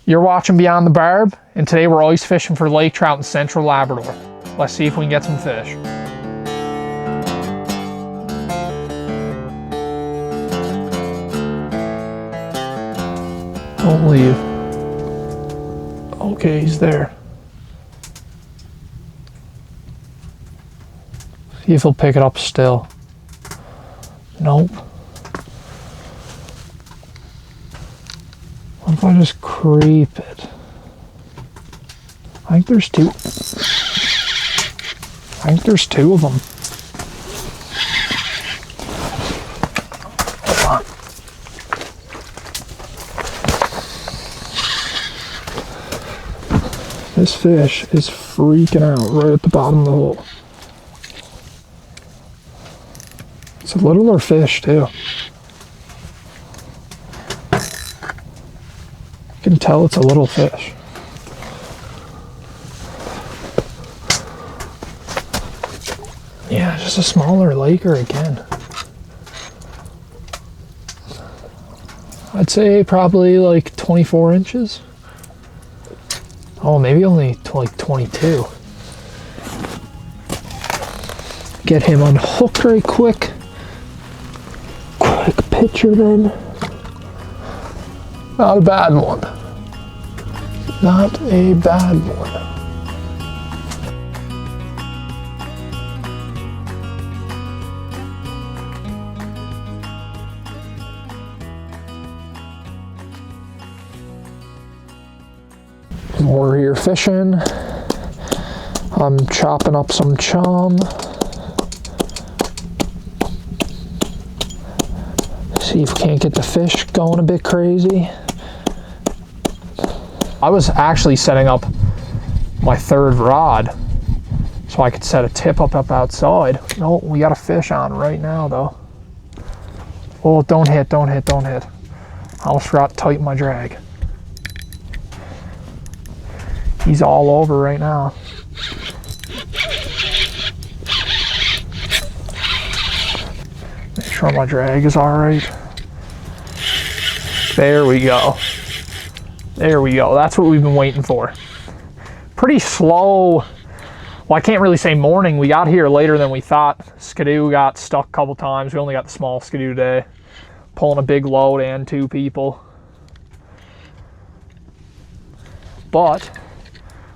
You're watching Beyond the Barb, and today we're ice fishing for lake trout in central Labrador. Let's see if we can get some fish. Don't leave. Okay, he's there. See if he'll pick it up still. Nope. What if I just creep it? I think there's two. I think there's two of them. Hold on. This fish is freaking out right at the bottom of the hole. It's a littler fish too. You can tell it's a little fish. Yeah, just a smaller laker again. I'd say probably like 24 inches. Oh, maybe only like 22. Get him unhooked right quick. Quick picture then. Not a bad one. Not a bad one. We're here fishing. I'm chopping up some chum. See if we can't get the fish going a bit crazy. I was actually setting up my third rod so I could set a tip up outside. No, we got a fish on right now though. Oh, don't hit, don't hit, don't hit. I almost forgot to tighten my drag. He's all over right now. Make sure my drag is all right. There we go. There we go. That's what we've been waiting for. Pretty slow. Well, I can't really say morning. We got here later than we thought. Skidoo got stuck a couple times. We only got the small skidoo today. Pulling a big load and two people. But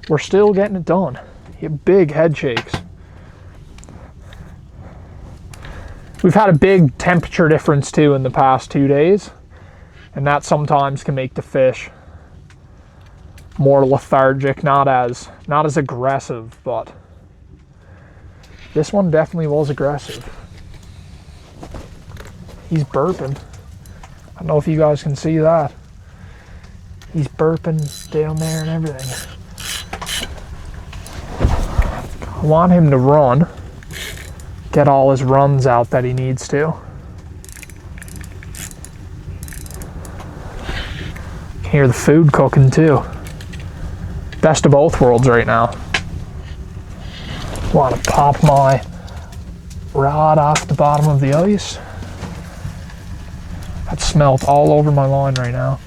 we're still getting it done. You get big head shakes. We've had a big temperature difference too in the past 2 days, and that sometimes can make the fish more lethargic, not as aggressive, but this one definitely was aggressive. He's burping. I don't know if you guys can see that. He's burping down there and everything. I want him to run, get all his runs out that he needs to. Can hear the food cooking too. Best of both worlds right now. Want to pop my rod off the bottom of the ice. That smelt all over my line right now.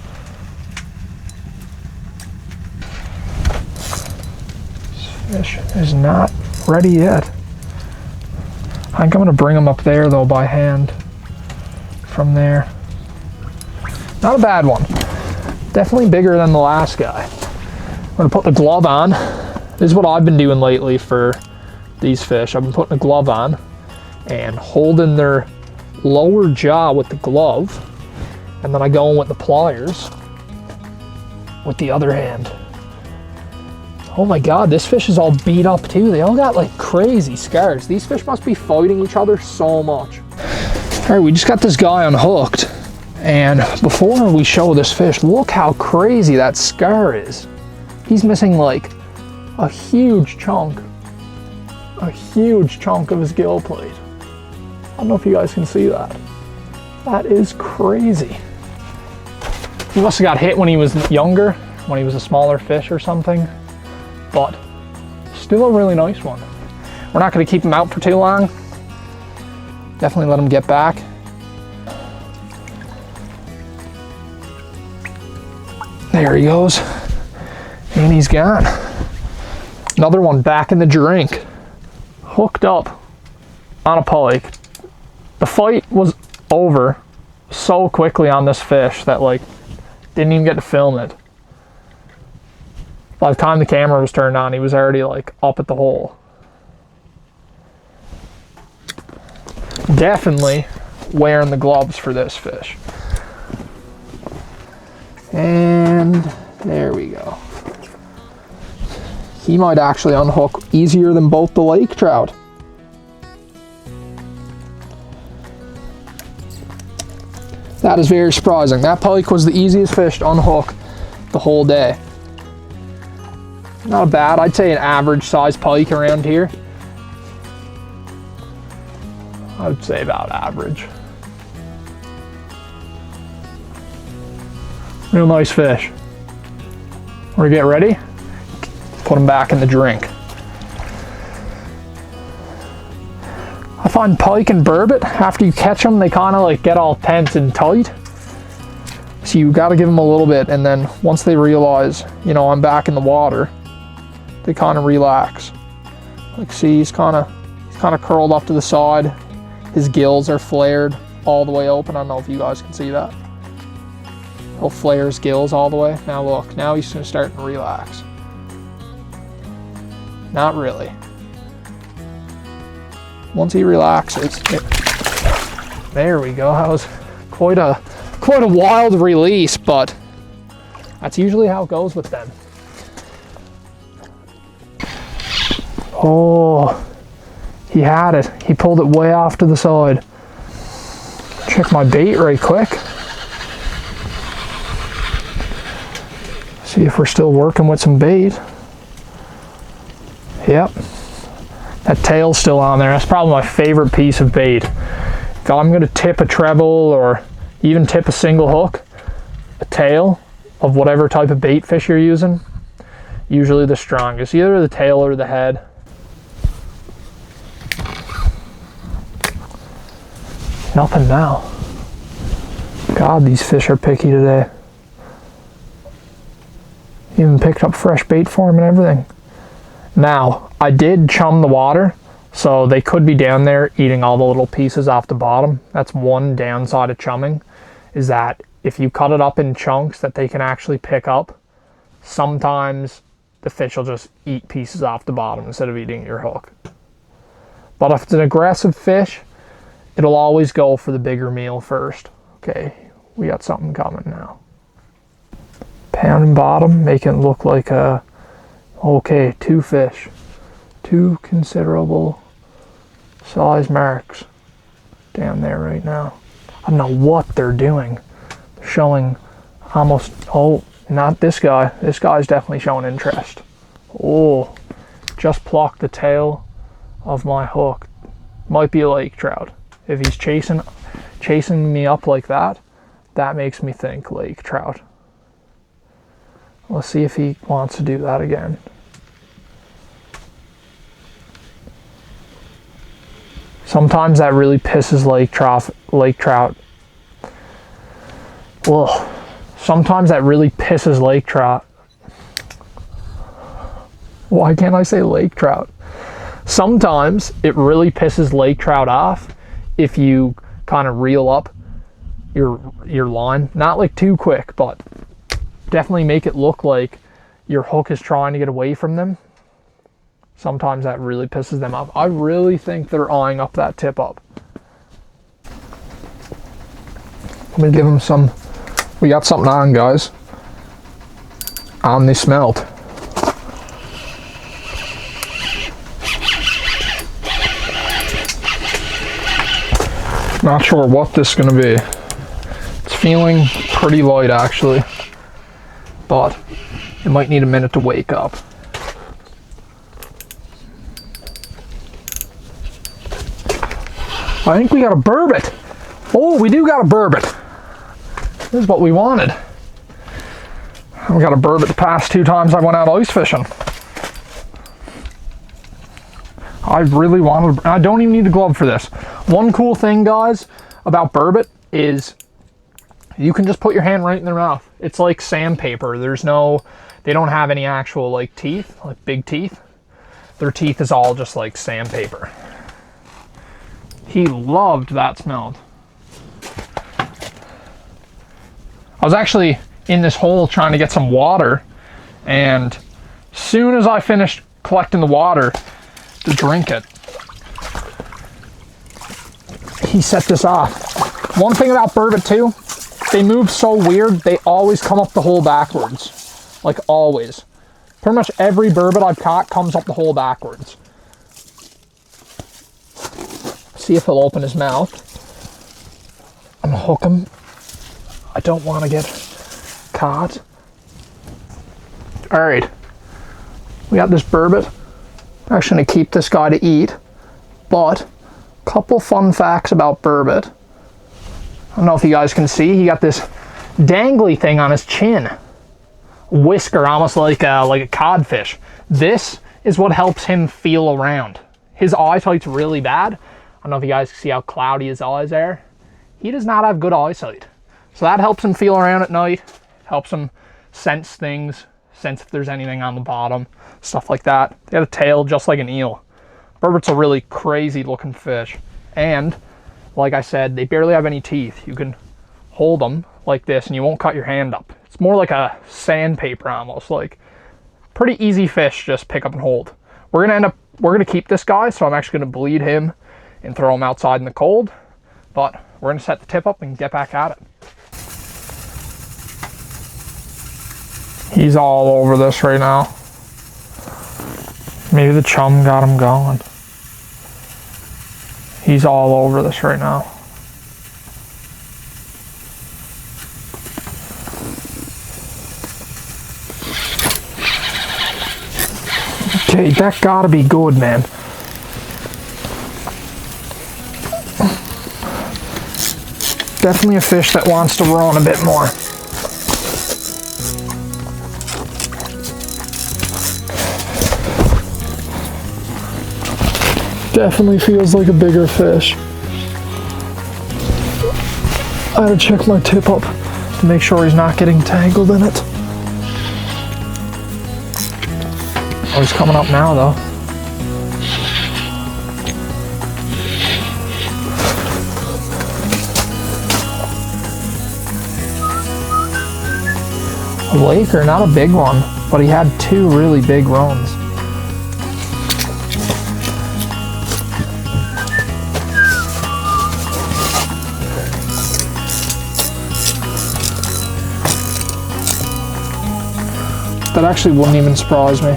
This fish is not ready yet. I think I'm gonna bring him up there though by hand from there. Not a bad one. Definitely bigger than the last guy. I'm gonna put the glove on. This is what I've been doing lately for these fish. I've been putting a glove on and holding their lower jaw with the glove, and then I go in with the pliers with the other hand. Oh my God, this fish is all beat up too. They all got like crazy scars. These fish must be fighting each other so much. All right, we just got this guy unhooked, and before we show this fish, look how crazy that scar is. He's missing like a huge chunk of his gill plate. I don't know if you guys can see that. That is crazy. He must have got hit when he was younger, when he was a smaller fish or something, but still a really nice one. We're not going to keep him out for too long. Definitely let him get back. There he goes. And he's gone. Another one back in the drink. Hooked up on a pike. The fight was over so quickly on this fish that like didn't even get to film it. By the time the camera was turned on, he was already like up at the hole. Definitely wearing the gloves for this fish. And there we go. He might actually unhook easier than both the lake trout. That is very surprising. That pike was the easiest fish to unhook the whole day. Not bad. I'd say an average size pike around here. I would say about average. Real nice fish. We're gonna get ready. Put them back in the drink. I find pike and burbot, after you catch them, they kind of like get all tense and tight. So you got to give them a little bit, and then once they realize, you know, I'm back in the water, they kind of relax. Like, see, he's kind of curled up to the side. His gills are flared all the way open. I don't know if you guys can see that. He'll flare his gills all the way. Now look, now he's starting to relax. Not really. Once he relaxes, there we go. That was quite a wild release, but that's usually how it goes with them. Oh, he had it. He pulled it way off to the side. Check my bait right quick. See if we're still working with some bait. Yep. That tail's still on there. That's probably my favorite piece of bait. If I'm going to tip a treble or even tip a single hook, a tail of whatever type of bait fish you're using, usually the strongest, either the tail or the head. Nothing now. God, these fish are picky today. Even picked up fresh bait for them and everything. Now, I did chum the water, so they could be down there eating all the little pieces off the bottom. That's one downside of chumming, is that if you cut it up in chunks that they can actually pick up, sometimes the fish will just eat pieces off the bottom instead of eating your hook. But if it's an aggressive fish, it'll always go for the bigger meal first. Okay, we got something coming now. Pounding bottom, making it look like a... Okay, 2 fish. 2 considerable size marks down there right now. I don't know what they're doing. They're showing almost... Oh, not this guy. This guy's definitely showing interest. Oh, just plucked the tail of my hook. Might be a lake trout. If he's chasing me up like that, that makes me think lake trout. Let's see if he wants to do that again. Sometimes that really pisses lake trout. Well, sometimes that really pisses lake trout. Why can't I say lake trout? Sometimes it really pisses lake trout off if you kind of reel up your line. Not like too quick, but definitely make it look like your hook is trying to get away from them. Sometimes that really pisses them off. I really think they're eyeing up that tip up. Let me give them some. We got something on, guys. On the smelt. Not sure what this is going to be. It's feeling pretty light actually, but it might need a minute to wake up. I think we got a burbot. Oh, we do got a burbot. This is what we wanted. We got a burbot the past 2 times I went out ice fishing. I really wanted, I don't even need a glove for this. One cool thing, guys, about burbot is you can just put your hand right in their mouth. It's like sandpaper. They don't have any actual like teeth, like big teeth. Their teeth is all just like sandpaper. He loved that smell. I was actually in this hole trying to get some water, and as soon as I finished collecting the water to drink it, he set this off. One thing about burbot too, they move so weird, they always come up the hole backwards. Like always. Pretty much every burbot I've caught comes up the hole backwards. See if he'll open his mouth. I'm gonna hook him. I don't want to get caught. All right, we got this burbot. I'm actually gonna keep this guy to eat, but a couple fun facts about burbot. I don't know if you guys can see, he got this dangly thing on his chin. Whisker, almost like a codfish. This is what helps him feel around. His eyesight's really bad. I don't know if you guys can see how cloudy his eyes are. He does not have good eyesight. So that helps him feel around at night, helps him sense things, sense if there's anything on the bottom, stuff like that. They got a tail just like an eel. Burbot's a really crazy looking fish. And like I said, they barely have any teeth. You can hold them like this and you won't cut your hand up. It's more like a sandpaper almost, like pretty easy fish, just pick up and hold. We're gonna keep this guy, so I'm actually gonna bleed him and throw him outside in the cold, but we're gonna set the tip up and get back at it. He's all over this right now. Maybe the chum got him going. He's all over this right now. Okay, that gotta be good, man. Definitely a fish that wants to run a bit more. Definitely feels like a bigger fish. I had to check my tip up to make sure he's not getting tangled in it. Oh, he's coming up now though. A Laker, not a big one, but he had two really big runs. That actually wouldn't even surprise me.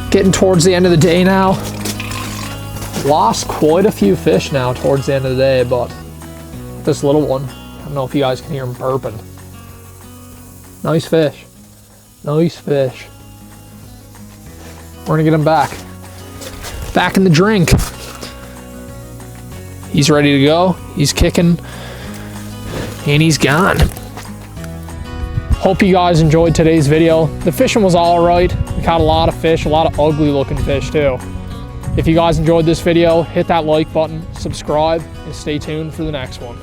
Getting towards the end of the day now. Lost quite a few fish now towards the end of the day, but this little one, I don't know if you guys can hear him burping. Nice fish. Nice fish. We're gonna get him back. Back in the drink. He's ready to go. He's kicking. And he's gone. Hope you guys enjoyed today's video. The fishing was all right. We caught a lot of fish, a lot of ugly looking fish too. If you guys enjoyed this video, hit that like button, subscribe, and stay tuned for the next one.